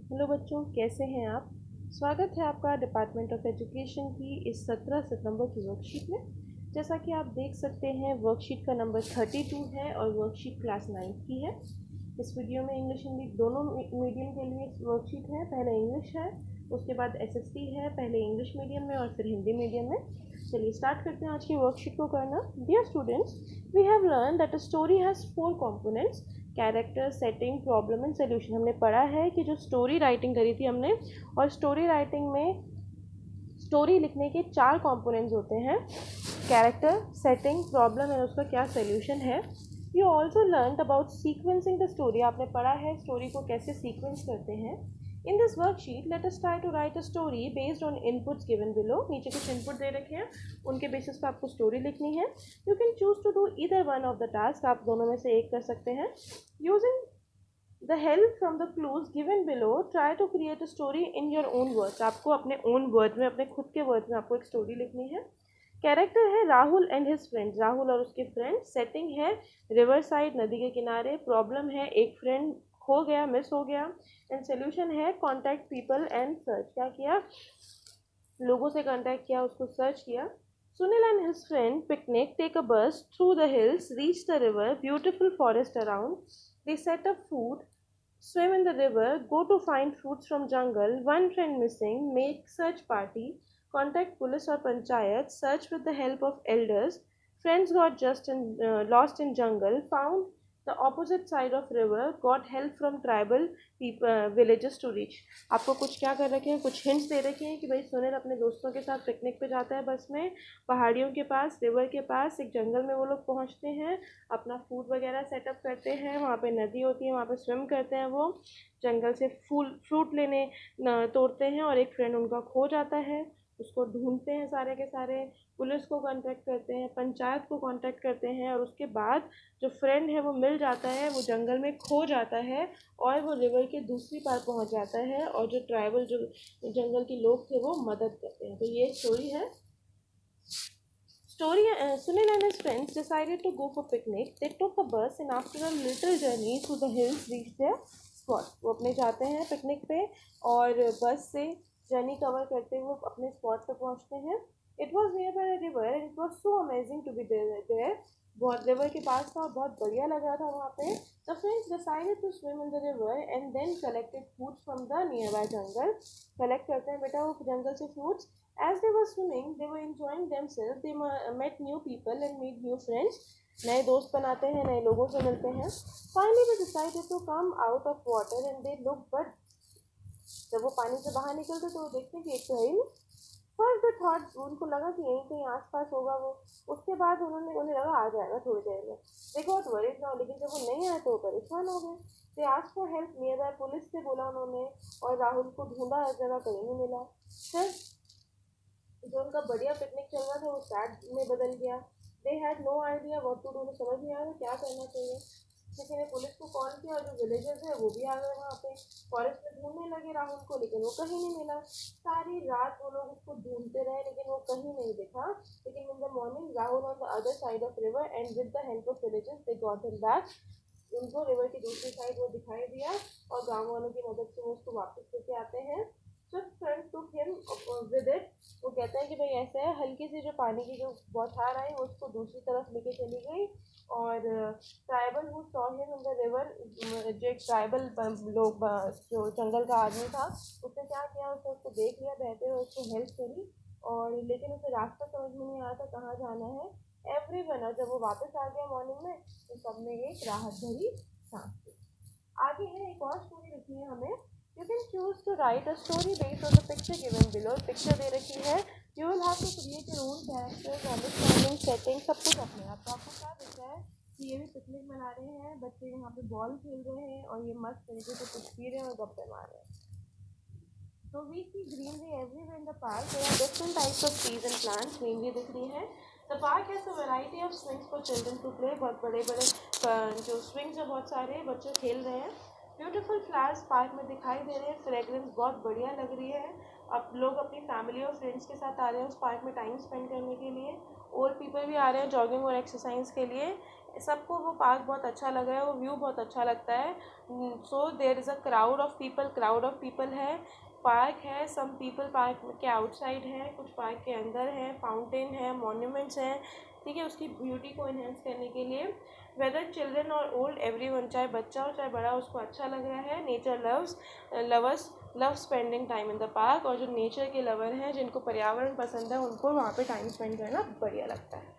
Hello बच्चों, कैसे हैं आप। स्वागत है आपका डिपार्टमेंट ऑफ एजुकेशन की इस 17 सितंबर की वर्कशीट में। जैसा कि आप देख सकते हैं, वर्कशीट का नंबर 32 है और वर्कशीट क्लास 9 की है। इस वीडियो में इंग्लिश हिंदी दोनों मीडियम के लिए वर्कशीट है। पहले इंग्लिश है, उसके बाद एसएसटी है, पहले इंग्लिश मीडियम में और फिर हिंदी मीडियम में। चलिए स्टार्ट करते हैं आज की वर्कशीट को करना। Dear students, we have learn that a story has 4 components: character, setting, problem and solution. हमने पढ़ा है कि जो स्टोरी राइटिंग करी थी हमने, और स्टोरी राइटिंग में स्टोरी लिखने के 4 कंपोनेंट्स होते हैं: कैरेक्टर, सेटिंग, प्रॉब्लम एंड उसका क्या सोल्यूशन है। You also learn about sequencing the story. आपने पढ़ा है स्टोरी को कैसे सीक्वेंस करते हैं। In this worksheet let us try to write a story based on inputs given below. नीचे कुछ इनपुट दे रखे हैं, उनके बेसिस पर आपको स्टोरी लिखनी है। You can choose to do either one of the task. आप दोनों में से एक कर सकते हैं। Using the help from the clues given below, try to create a story in your own words. आपको अपने ओन वर्ड में, अपने खुद के वर्ड में आपको एक स्टोरी लिखनी है। कैरेक्टर है Rahul and his friends, Rahul और उसके फ्रेंड। सेटिंग है रिवर साइड, नदी के किनारे। प्रॉब्लम है एक फ्रेंड खो गया, मिस हो गया। एंड सोल्यूशन है कॉन्टैक्ट पीपल एंड सर्च। क्या किया, लोगों से कांटेक्ट किया, उसको सर्च किया। Sunil and his friend picnic, take a bus through the hills, reach the river, beautiful forest around, they set up food, swim in the river, go to find fruits from jungle, one friend missing, make search party, contact police or panchayat, search with the help of elders, friends got lost in jungle, found the opposite side of river, got help from tribal people villages to reach। आपको कुछ क्या कर रखे हैं, कुछ hints दे रखे हैं कि भाई सुनील अपने दोस्तों के साथ पिकनिक पे जाता है बस में, पहाड़ियों के पास, रिवर के पास, एक जंगल में वो लोग पहुंचते हैं, अपना फूड वगैरह सेटअप करते हैं, वहाँ पे नदी होती है, वहाँ पे स्विम करते हैं, वो जंगल से फूल फ्रूट लेने तोड़ते हैं, और एक फ्रेंड उनका खो जाता है, उसको ढूंढते हैं सारे के सारे, पुलिस को कांटेक्ट करते हैं, पंचायत को कांटेक्ट करते हैं, और उसके बाद जो फ्रेंड है वो मिल जाता है, वो जंगल में खो जाता है और वो रिवर के दूसरी पार पहुंच जाता है, और जो ट्राइबल जो जंगल के लोग थे वो मदद करते हैं। तो ये स्टोरी है। Sunil and his friends decided to go for picnic. They took a bus and after a little journey through the hills reached their spot. वो अपने जाते हैं पिकनिक पे और बस से जर्नी कवर करते हुए अपने स्पॉट पे पहुंचते हैं। It was near by a river and it was so amazing to be there. बहुत रिवर के पास था, बहुत बढ़िया लग रहा था वहाँ पे। The friends decided to swim in the river and then collected fruits from the nearby jungle. Collect करते हैं बेटा वो जंगल से fruits. As they were swimming, they were enjoying themselves. They met new people and made new friends. नए दोस्त बनाते हैं, नए लोगों से मिलते हैं। Finally, they decided to come out of water and they looked, but जब वो पानी से बाहर निकलते तो वो देखते कि एक तो है ही नहीं। फर्स्ट दे थॉट, उनको लगा कि यहीं कहीं आसपास होगा वो। उसके बाद उन्हें लगा आ जाएगा थोड़ी देर में। दे गॉट वरीड नाउ, लेकिन जब वो नहीं आए तो वो परेशान हो गए। They asked for help near by, police से बोला उन्होंने, और राहुल को ढूंढा, हर जगह कहीं नहीं मिला। फिर जो उनका बढ़िया पिकनिक चल रहा था वो सैड में बदल गया। They had no idea what to do, समझ नहीं आ रहा क्या करना चाहिए। किसी ने पुलिस को कॉल किया और जो विलेजर्स है वो भी आ गए वहाँ पे। फॉरेस्ट में ढूंढने लगे राहुल को, लेकिन वो कहीं नहीं मिला। सारी रात वो लोग उसको ढूंढते रहे लेकिन वो कहीं नहीं दिखा। लेकिन in the morning Rahul on the other side of river and with the help of villagers they got him back. उनको रिवर की दूसरी साइड वो दिखाई दिया और गाँव वालों की मदद से वो उसको वापस लेके आते हैं। So friend took him with it। वो कहते हैं कि भाई ऐसे है, हल्की सी जो पानी की जो बौछार आई वो उसको दूसरी तरफ लेके चली गई, और tribal who saw him in the river, जो एक ट्राइबल लोग जो जंगल का आदमी था, उसने क्या किया, उसने उसको देख लिया बहते हुए, उसको हेल्प करी, और लेकिन उसे रास्ता समझ में नहीं आया था कहाँ जाना है। एवरीवन, और जब वो वापस आ गया मॉर्निंग में तो सबने एक राहत भरी सांस ली। आगे है एक और स्टोरी लिखनी है हमें। You can choose to write a story based on the picture given below. Picture दे रखी है, you will have to create your own characters, understanding, setting, सब कुछ अपने आप। तो आपको क्या दिख रहा है कि ये भी पिकनिक मना रहे हैं, बच्चे यहाँ पे बॉल खेल रहे हैं और ये मस्त तरीके से कुछ पी रहे हैं और गप्पे मार रहे हैं। So we see greenery everywhere in the park. There are different types of trees and plants. Greenery दिख रही है। The park has a variety of swings for children to play. बहुत बड़े बड़े जो swings है, बहुत सारे बच्चे खेल रहे हैं। ब्यूटीफुल फ्लावर्स पार्क में दिखाई दे रहे हैं। फ्रेगरेंस बहुत बढ़िया लग रही है। अब लोग अपनी फैमिली और फ्रेंड्स के साथ आ रहे हैं उस पार्क में टाइम स्पेंड करने के लिए। ओल्ड पीपल भी आ रहे हैं जॉगिंग और एक्सरसाइज के लिए। सबको वो पार्क बहुत अच्छा लगा है, वो व्यू बहुत अच्छा लगता है। So there is a crowd of people है। पार्क है, सम पीपल पार्क के आउटसाइड है, कुछ पार्क के अंदर है, फाउंटेन है, मॉन्यूमेंट्स हैं, ठीक है, उसकी ब्यूटी को एनहेंस करने के लिए। वेदर चिल्ड्रन और ओल्ड एवरीवन, चाहे बच्चा हो चाहे बड़ा, उसको अच्छा लग रहा है। Nature lovers love spending time in the park, और जो नेचर के लवर हैं, जिनको पर्यावरण पसंद है, उनको वहाँ पे टाइम स्पेंड करना बढ़िया लगता है।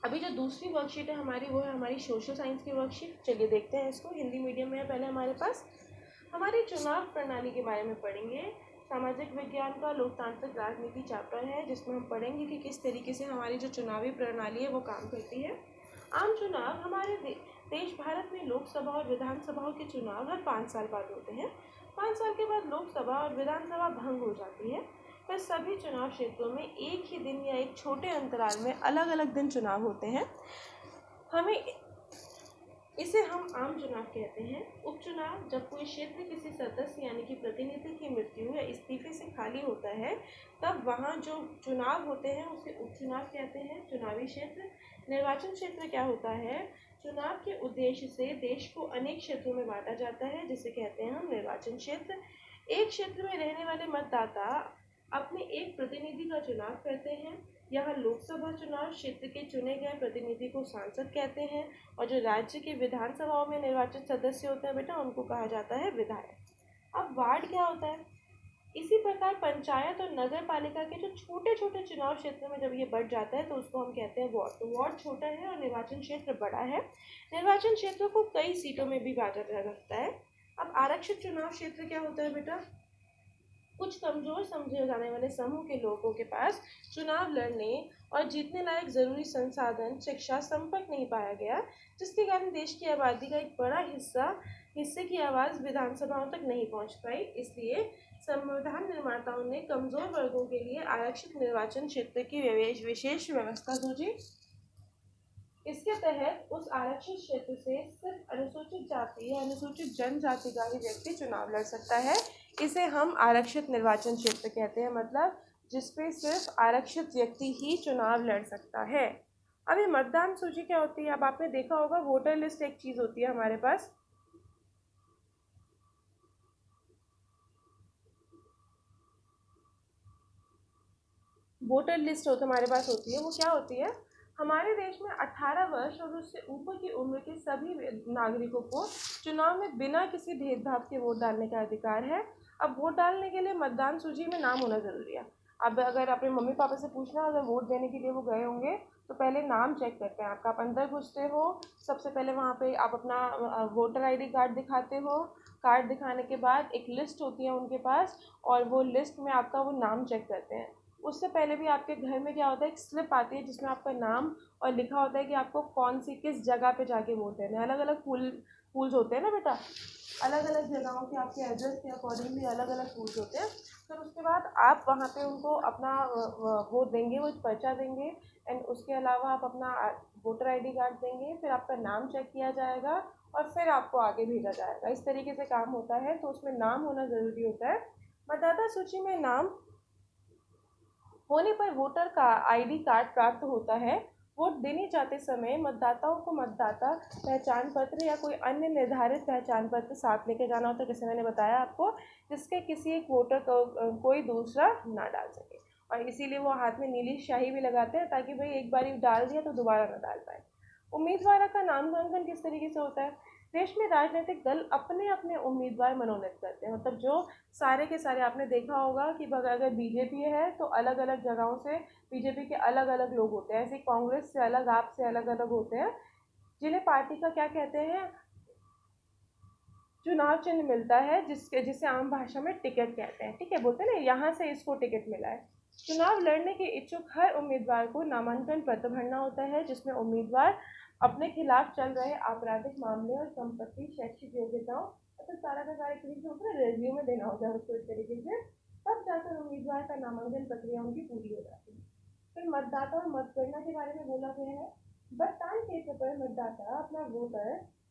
अभी जो दूसरी वर्कशीट है हमारी, वो है हमारी सोशल साइंस की वर्कशीट। चलिए देखते हैं इसको। हिंदी मीडियम में है पहले हमारे पास। हमारी चुनाव प्रणाली के बारे में पढ़ेंगे। सामाजिक विज्ञान का लोकतांत्रिक राजनीति चैप्टर है, जिसमें हम पढ़ेंगे कि किस तरीके से हमारी जो चुनावी प्रणाली है वो काम करती है। आम चुनाव हमारे देश भारत में लोकसभा और विधानसभाओं के चुनाव हर 5 साल बाद होते हैं। 5 साल के बाद लोकसभा और विधानसभा भंग हो जाती है। पर सभी चुनाव क्षेत्रों में एक ही दिन या एक छोटे अंतराल में अलग अलग दिन चुनाव होते हैं। इसे हम आम चुनाव कहते हैं। उपचुनाव, जब कोई क्षेत्र किसी सदस्य यानी कि प्रतिनिधि की मृत्यु या इस्तीफे से खाली होता है, तब वहाँ जो चुनाव होते हैं उसे उपचुनाव कहते हैं। चुनावी क्षेत्र। निर्वाचन क्षेत्र क्या होता है? चुनाव के उद्देश्य से देश को अनेक क्षेत्रों में बांटा जाता है, जिसे कहते हैं हम निर्वाचन क्षेत्र। एक क्षेत्र में रहने वाले मतदाता अपने एक प्रतिनिधि का चुनाव करते हैं। यहाँ लोकसभा चुनाव क्षेत्र के चुने गए प्रतिनिधि को सांसद कहते हैं, और जो राज्य के विधानसभाओं में निर्वाचित सदस्य होते हैं बेटा, उनको कहा जाता है विधायक। अब वार्ड क्या होता है? इसी प्रकार पंचायत और नगर पालिका के जो छोटे छोटे चुनाव क्षेत्र में जब ये बढ़ जाता है तो उसको हम कहते हैं वार्ड। तो वार्ड छोटा है और निर्वाचन क्षेत्र बड़ा है। निर्वाचन क्षेत्रों को कई सीटों में भी बांटा जा सकता है। अब आरक्षित चुनाव क्षेत्र क्या होता है बेटा? कुछ कमजोर समझे जाने वाले समूह के लोगों के पास चुनाव लड़ने और जीतने लायक जरूरी संसाधन, शिक्षा, संपर्क नहीं पाया गया, जिसके कारण देश की आबादी का एक बड़ा हिस्से की आवाज़ विधानसभाओं तक नहीं पहुंच पाई। इसलिए संविधान निर्माताओं ने कमजोर वर्गों के लिए आरक्षित निर्वाचन क्षेत्र की विशेष व्यवस्था सोची। इसके तहत उस आरक्षित क्षेत्र से सिर्फ अनुसूचित जाति या अनुसूचित जनजाति का ही व्यक्ति चुनाव लड़ सकता है। इसे हम आरक्षित निर्वाचन क्षेत्र कहते हैं, मतलब जिसपे सिर्फ आरक्षित व्यक्ति ही चुनाव लड़ सकता है। अभी मतदान सूची क्या होती है? अब आपने देखा होगा वोटर लिस्ट एक चीज होती है हमारे पास। वोटर लिस्ट हो तो हमारे पास होती है, वो क्या होती है? हमारे देश में 18 वर्ष और उससे ऊपर की उम्र के सभी नागरिकों को चुनाव में बिना किसी भेदभाव के वोट डालने का अधिकार है। अब वोट डालने के लिए मतदान सूची में नाम होना ज़रूरी है। अब अगर अपने मम्मी पापा से पूछना, अगर वोट देने के लिए वो गए होंगे तो पहले नाम चेक करते हैं आपका। आप अंदर घुसते हो, सबसे पहले वहाँ पे आप अपना वोटर आईडी कार्ड दिखाते हो। कार्ड दिखाने के बाद एक लिस्ट होती है उनके पास, और वो लिस्ट में आपका वो नाम चेक करते हैं। उससे पहले भी आपके घर में क्या होता है, एक स्लिप आती है जिसमें आपका नाम और लिखा होता है कि आपको कौन सी किस जगह पे जाके वोट देना है। अलग अलग पूल्स होते हैं ना बेटा, अलग अलग जगहों के आपके एड्रेस के अकॉर्डिंग भी अलग अलग पूल्स होते हैं। फिर उसके बाद आप वहाँ पे उनको अपना वोट देंगे, वो पर्चा देंगे, एंड उसके अलावा आप अपना वोटर आईडी कार्ड देंगे। फिर आपका नाम चेक किया जाएगा और फिर आपको आगे भेजा जाएगा। इस तरीके से काम होता है, तो उसमें नाम होना ज़रूरी होता है। मतदाता सूची में नाम होने पर वोटर का आईडी कार्ड प्राप्त होता है। वोट देने जाते समय मतदाताओं को मतदाता पहचान पत्र या कोई अन्य निर्धारित पहचान पत्र साथ लेके जाना होता है, जैसे मैंने बताया आपको, जिसके किसी एक वोटर को कोई दूसरा ना डाल सके। और इसीलिए वो हाथ में नीली स्याही भी लगाते हैं, ताकि भाई एक बार डाल दिया तो दोबारा ना डाल पाए। उम्मीदवार का नामांकन किस तरीके से होता है? देश में राजनीतिक दल अपने अपने उम्मीदवार मनोनीत करते हैं। मतलब जो सारे के सारे, आपने देखा होगा कि अगर बीजेपी है तो अलग अलग जगहों से बीजेपी के अलग अलग लोग होते हैं, ऐसे कांग्रेस से अलग, आप से अलग अलग होते हैं, जिन्हें पार्टी का क्या कहते हैं, चुनाव चिन्ह मिलता है, जिसे आम भाषा में टिकट कहते हैं। ठीक है, बोलते हैं ना यहाँ से इसको टिकट मिला है। चुनाव लड़ने के इच्छुक हर उम्मीदवार को नामांकन पत्र भरना होता है, जिसमें उम्मीदवार अपने खिलाफ चल रहे आपराधिक मामले और संपत्ति, शैक्षिक योग्यताओं, मतलब सारा का सारा तरीके से रेज्यूमे देना होता है उसको इस तरीके से। तब जाकर उम्मीदवार का नामांकन प्रक्रिया उनकी पूरी हो जाती है। फिर मतदाता और मतगणना के बारे में बोला गया है। मतदान केंद्र पर मतदाता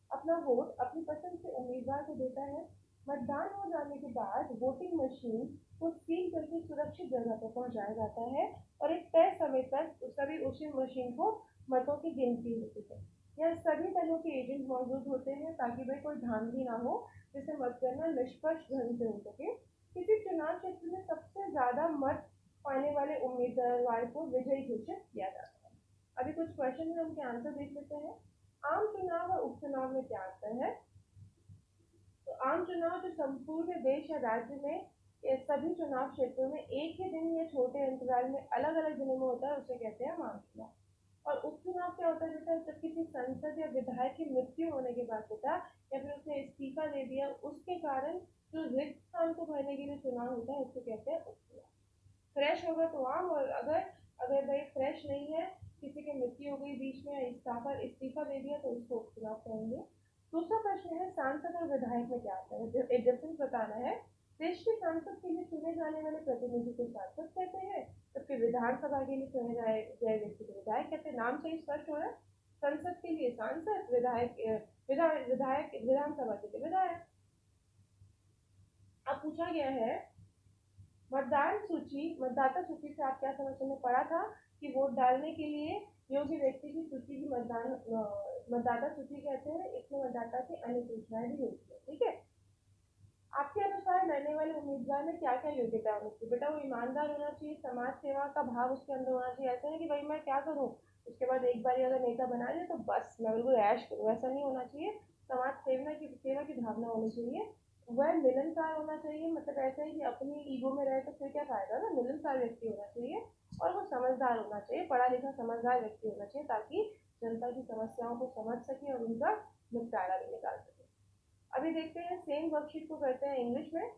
अपना वोट अपनी पसंद के उम्मीदवार को देता है। मतदान हो जाने के बाद वोटिंग मशीन को सील करके सुरक्षित जगह पर पहुंचाया जाता है, और एक तय समय तक सभी उसी मशीन को मतों की गिनती होती है। यह सभी दलों के एजेंट मौजूद होते हैं ताकि भाई कोई धांधली ना हो, जिससे मतगणना निष्पक्ष ढंग से हो सके। किसी चुनाव क्षेत्र में सबसे ज्यादा मत पाने वाले उम्मीदवार को विजयी घोषित किया जाता है। अभी कुछ क्वेश्चन है, उनके आंसर देख लेते हैं। आम चुनाव और उपचुनाव में क्या अंतर है? तो आम चुनाव जो संपूर्ण देश या राज्य में सभी चुनाव क्षेत्रों में एक ही दिन या छोटे अंतराल में अलग अलग दिनों में होता है, उसे कहते हैं आम चुनाव। और उपचुनाव क्या होता है बेटा? जब किसी सांसद या विधायक की मृत्यु होने के बाद बेटा, या फिर उसने इस्तीफा दे दिया, उसके कारण जो रिक्त स्थान को भरने के लिए चुनाव होता है, उसको कहते हैं उपचुनाव। फ्रेश होगा तो आम, और अगर अगर भाई फ्रेश नहीं है, किसी की मृत्यु हो गई बीच में, इस्तीफा दे दिया, तो उसको उपचुनाव कहेंगे। दूसरा प्रश्न है, सांसद और विधायक में क्या आता है? एक डिफरेंस बताना है। देश के सांसद के लिए चुने जाने वाले प्रतिनिधि को सांसद कहते हैं, जबकि विधानसभा के लिए चुने गए व्यक्ति को विधायक कहते हैं। नाम से ही स्पष्ट हो रहा है, संसद के लिए सांसद, विधायक विधानसभा के लिए विधायक। अब पूछा गया है मतदाता सूची से आप क्या समझते हैं? पढ़ा था कि वोट डालने के लिए योग्य व्यक्ति की सूची की मतदाता सूची कहते हैं। इसमें मतदाता की अन्य सूचनाएं भी होती है। ठीक है, आपके अनुसार लड़ने वाले उम्मीदवार में क्या क्या योग्यता होनी चाहिए? बेटा वो ईमानदार होना चाहिए, समाज सेवा का भाव उसके अंदर होना चाहिए। ऐसा नहीं कि भाई मैं क्या करूँ, उसके बाद एक बार अगर नेता बना लिया तो बस मैं बिल्कुल ऐश करूँ, ऐसा नहीं होना चाहिए। समाज सेवा की भावना होनी चाहिए। वह मिलनसार होना चाहिए, मतलब ऐसा है कि अपनी ईगो में रहे तो फिर क्या फायदा ना, मिलनसार व्यक्ति होना चाहिए। और वो समझदार होना चाहिए, पढ़ा लिखा समझदार व्यक्ति होना चाहिए, ताकि जनता की समस्याओं को समझ सके और उनका निपटारा भी निकाल सके। अभी देखते हैं, सेम वर्कशीट को करते हैं इंग्लिश में।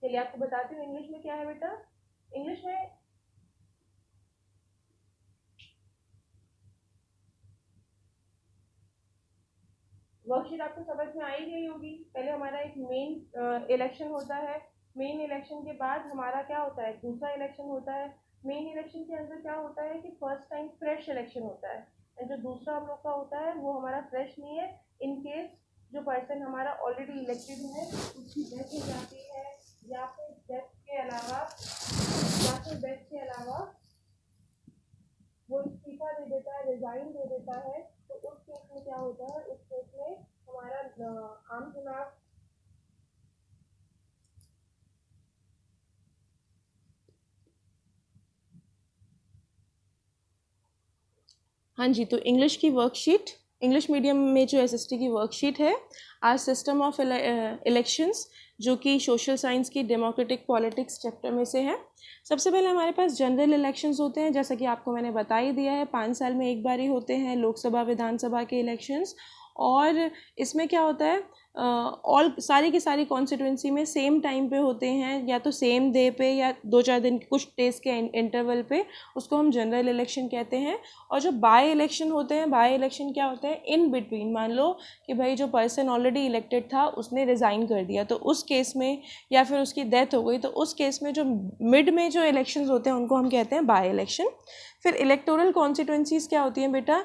चलिए आपको बताती हूँ इंग्लिश में क्या है बेटा। इंग्लिश में वर्कशीट आपको समझ में आ ही गई होगी। पहले हमारा एक मेन इलेक्शन होता है। मेन इलेक्शन के बाद हमारा क्या होता है? दूसरा इलेक्शन होता है। मेन इलेक्शन के अंदर क्या होता है कि फर्स्ट टाइम फ्रेश इलेक्शन होता है, एंड जो दूसरा हम लोग का होता है वो हमारा फ्रेश नहीं है। इन केस जो पर्सन हमारा ऑलरेडी इलेक्टेड है उसकी डेथ हो जाती है, या फिर डेथ के अलावा वो इस्तीफा दे देता है, रिजाइन दे देता है, तो उस केस में क्या होता है? उस केस में हमारा आम चुनाव हाँ जी, तो इंग्लिश की वर्कशीट, इंग्लिश मीडियम में जो एसएसटी की वर्कशीट है, आज सिस्टम ऑफ इलेक्शंस, जो कि सोशल साइंस की डेमोक्रेटिक पॉलिटिक्स चैप्टर में से है। सबसे पहले हमारे पास जनरल इलेक्शंस होते हैं, जैसा कि आपको मैंने बता ही दिया है, 5 साल में एक बार ही होते हैं लोकसभा विधानसभा के इलेक्शंस। और इसमें क्या होता है, ऑल सारी की सारी कॉन्स्टिट्यूंसी में सेम टाइम पे होते हैं, या तो सेम डे पे या 2-4 दिन कुछ डेज के इंटरवल पे, उसको हम जनरल इलेक्शन कहते हैं। और जो बाय इलेक्शन होते हैं, बाय इलेक्शन क्या होते हैं? इन बिटवीन, मान लो कि भाई जो पर्सन ऑलरेडी इलेक्टेड था उसने रिज़ाइन कर दिया, तो उस केस में, या फिर उसकी डेथ हो गई, तो उस केस में जो मिड में जो इलेक्शंस होते हैं उनको हम कहते हैं बाय इलेक्शन। फिर इलेक्टोरल कॉन्स्टिट्यूंसीज क्या होती हैं बेटा?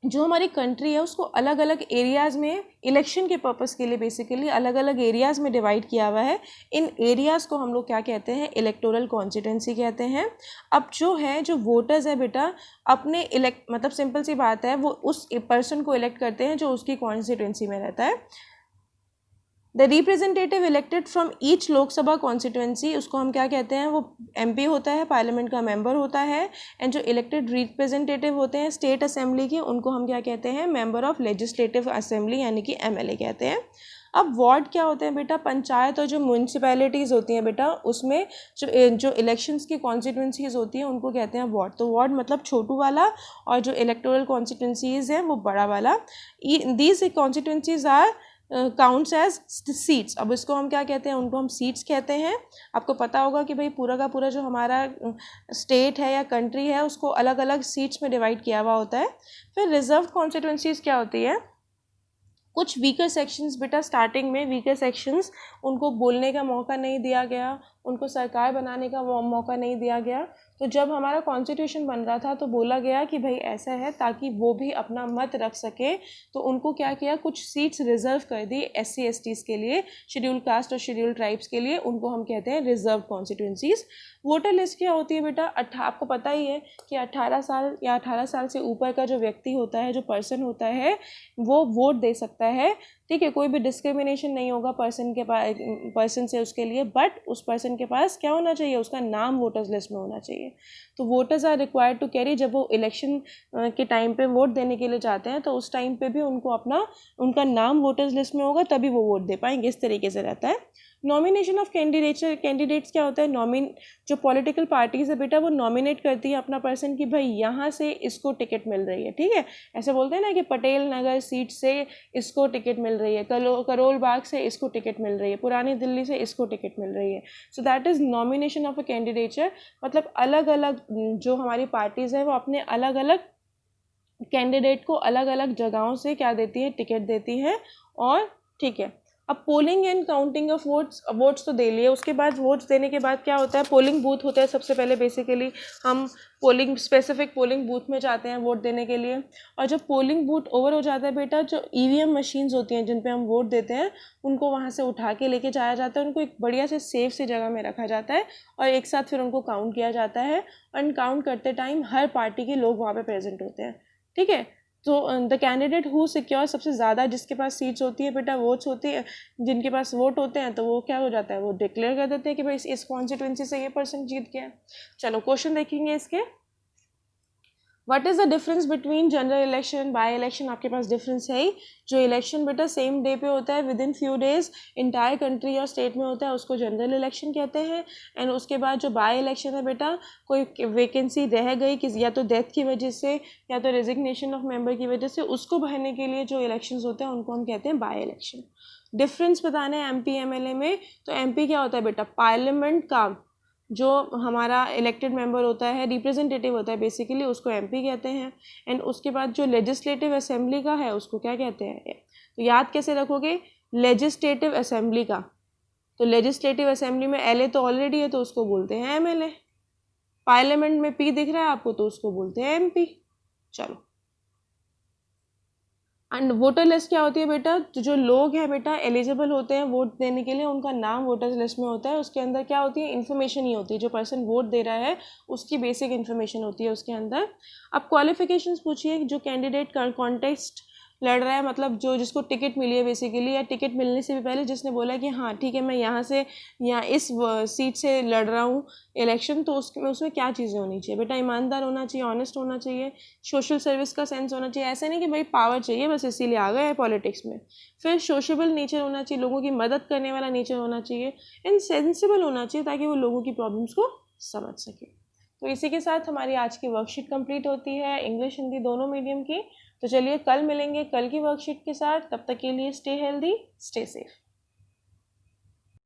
जो हमारी कंट्री है उसको अलग अलग एरियाज़ में इलेक्शन के पर्पस के लिए बेसिकली अलग अलग एरियाज़ में डिवाइड किया हुआ है। इन एरियाज़ को हम लोग क्या कहते हैं? इलेक्टोरल कॉन्स्टिट्यूंसी कहते हैं। अब जो है, जो वोटर्स है बेटा, अपने मतलब सिंपल सी बात है, वो उस पर्सन को इलेक्ट करते हैं जो उसकी कॉन्स्टिट्यूंसी में रहता है। The representative elected from each Lok Sabha constituency, उसको हम क्या कहते हैं? वो एमपी होता है, पार्लियामेंट का मेंबर होता है। एंड जो इलेक्टेड रिप्रेजेंटेटिव होते हैं स्टेट असेंबली के, उनको हम क्या कहते हैं? मेंबर ऑफ लेजिस्लेटिव असेंबली, यानी कि एमएलए कहते हैं। अब वार्ड क्या होते हैं बेटा? पंचायत और जो म्यूनसिपैलिटीज़ होती हैं बेटा, उसमें जो इलेक्शंस की कॉन्स्टिट्यूंसीज होती हैं उनको कहते हैं वार्ड। तो वार्ड मतलब छोटू वाला, और जो इलेक्टोरल कॉन्स्टिट्यूंसीज हैं वो बड़ा वाला। These constituencies are counts as seats. अब इसको हम क्या कहते हैं? उनको हम सीट्स कहते हैं। आपको पता होगा कि भाई पूरा का पूरा जो हमारा स्टेट है या कंट्री है उसको अलग अलग सीट्स में डिवाइड किया हुआ होता है। फिर रिजर्व कॉन्स्टिट्यूंसीज क्या होती है? कुछ वीकर सेक्शंस बेटा, स्टार्टिंग में वीकर सेक्शंस, उनको बोलने का मौका नहीं दिया गया, उनको सरकार बनाने का मौका नहीं दिया गया, तो जब हमारा कॉन्स्टिट्यूशन बन रहा था तो बोला गया कि भाई ऐसा है, ताकि वो भी अपना मत रख सके, तो उनको क्या किया, कुछ सीट्स रिजर्व कर दी SC STs के लिए, शेड्यूल कास्ट और शेड्यूल ट्राइब्स के लिए, उनको हम कहते हैं रिजर्व कॉन्स्टिट्यूंसीज। वोटर लिस्ट क्या होती है बेटा, आपको पता ही है कि 18 साल या 18 साल से ऊपर का जो व्यक्ति होता है, जो पर्सन होता है, वो वोट दे सकता है, ठीक है। कोई भी डिस्क्रिमिनेशन नहीं होगा पर्सन से उसके लिए, बट उस पर्सन के पास क्या होना चाहिए, उसका नाम वोटर्स लिस्ट में होना चाहिए। तो voters are required to carry, जब वो इलेक्शन के टाइम पे वोट देने के लिए जाते हैं तो उस टाइम पे भी उनको उनका नाम वोटर्स लिस्ट में होगा, तभी वो वोट दे पाएंगे। इस तरीके से रहता है। नॉमिनेशन ऑफ कैंडिडेट्स क्या होता है, जो पॉलिटिकल पार्टीज है बेटा, वो नॉमिनेट करती है अपना पर्सन कि भाई यहाँ से इसको टिकट मिल रही है, ठीक है। ऐसे बोलते हैं ना कि पटेल नगर सीट से इसको टिकट मिल रही है, करोल बाग से इसको टिकट मिल रही है, पुरानी दिल्ली से इसको टिकट मिल रही है। So that is nomination of a candidature. मतलब अलग अलग जो हमारी पार्टीज़ है वो अपने अलग अलग कैंडिडेट को अलग अलग जगहों से क्या देती है, टिकट देती है। और ठीक है, अब polling and counting of votes तो दे लिए, उसके बाद वोट्स देने के बाद क्या होता है, पोलिंग बूथ होता है। सबसे पहले बेसिकली हम स्पेसिफिक पोलिंग बूथ में जाते हैं वोट देने के लिए। और जब पोलिंग बूथ ओवर हो जाता है बेटा, जो EVM मशीन्स होती हैं जिन पे हम वोट देते हैं, उनको वहाँ से उठा के लेके जाया जाता है, उनको एक बढ़िया से सेफ सी जगह में रखा जाता है और एक साथ फिर उनको काउंट किया जाता है। और काउंट करते टाइम हर पार्टी के लोग वहाँ पे प्रेजेंट होते हैं, ठीक है। तो द कैंडिडेट हु सिक्योर, सबसे ज़्यादा जिसके पास सीट्स होती है बेटा, वोट्स होती है, जिनके पास वोट होते हैं, तो वो क्या हो जाता है, वो डिक्लेयर कर देते हैं कि भाई इस कॉन्स्टिट्यूंसी से ये पर्सन जीत गया। चलो क्वेश्चन देखेंगे इसके। What is the difference between general election by election? आपके पास डिफरेंस है ही। जो इलेक्शन बेटा सेम डे पे होता है, with in few days entire country और स्टेट में होता है, उसको जनरल इलेक्शन कहते हैं। एंड उसके बाद जो बाई इलेक्शन है बेटा, कोई वैकेंसी रह गई किसी, या तो डेथ की वजह से या तो रेजिग्नेशन ऑफ मेंबर की वजह से, उसको भरने के लिए जो इलेक्शंस होते हैं उनको हम कहते हैं बाई इलेक्शन। डिफरेंस बताना है MP MLA में। तो MP क्या होता है बेटा, पार्लियामेंट का जो हमारा इलेक्टेड मेंबर होता है, रिप्रेजेंटेटिव होता है बेसिकली, उसको MP कहते हैं। एंड उसके बाद जो लेजिस्लेटिव असेंबली का है उसको क्या कहते हैं? तो याद कैसे रखोगे, लेजिस्लेटिव असेंबली का। तो लेजिस्लेटिव असेंबली में LA तो ऑलरेडी है तो उसको बोलते हैं MLA। पार्लियामेंट में P दिख रहा है आपको तो उसको बोलते हैं MP। चलो, एंड वोटर लिस्ट क्या होती है बेटा, तो जो लोग हैं बेटा एलिजिबल होते हैं वोट देने के लिए, उनका नाम वोटर्स लिस्ट में होता है। उसके अंदर क्या होती है, इन्फॉर्मेशन ही होती है, जो पर्सन वोट दे रहा है उसकी बेसिक इन्फॉर्मेशन होती है उसके अंदर। अब क्वालिफिकेशंस पूछिए, जो कैंडिडेट कॉन्टेस्ट लड़ रहा है, मतलब जो जिसको टिकट मिली है बेसिकली, या टिकट मिलने से भी पहले जिसने बोला कि हाँ ठीक है मैं यहाँ से या इस सीट से लड़ रहा हूँ इलेक्शन, तो उसमें क्या चीज़ें होनी चाहिए बेटा, ईमानदार होना चाहिए, ऑनेस्ट होना चाहिए, सोशल सर्विस का सेंस होना चाहिए। ऐसा नहीं कि भाई पावर चाहिए बस इसीलिए आ गए हैं पॉलिटिक्स में। फिर सोशेबल नेचर होना चाहिए, लोगों की मदद करने वाला नेचर होना चाहिए, एंड सेंसिबल होना चाहिए ताकि वो लोगों की प्रॉब्लम्स को समझ सके। तो इसी के साथ हमारी आज की वर्कशीट कंप्लीट होती है, इंग्लिश हिंदी दोनों मीडियम की। तो चलिए कल मिलेंगे कल की वर्कशीट के साथ। तब तक के लिए स्टे हेल्दी, स्टे सेफ।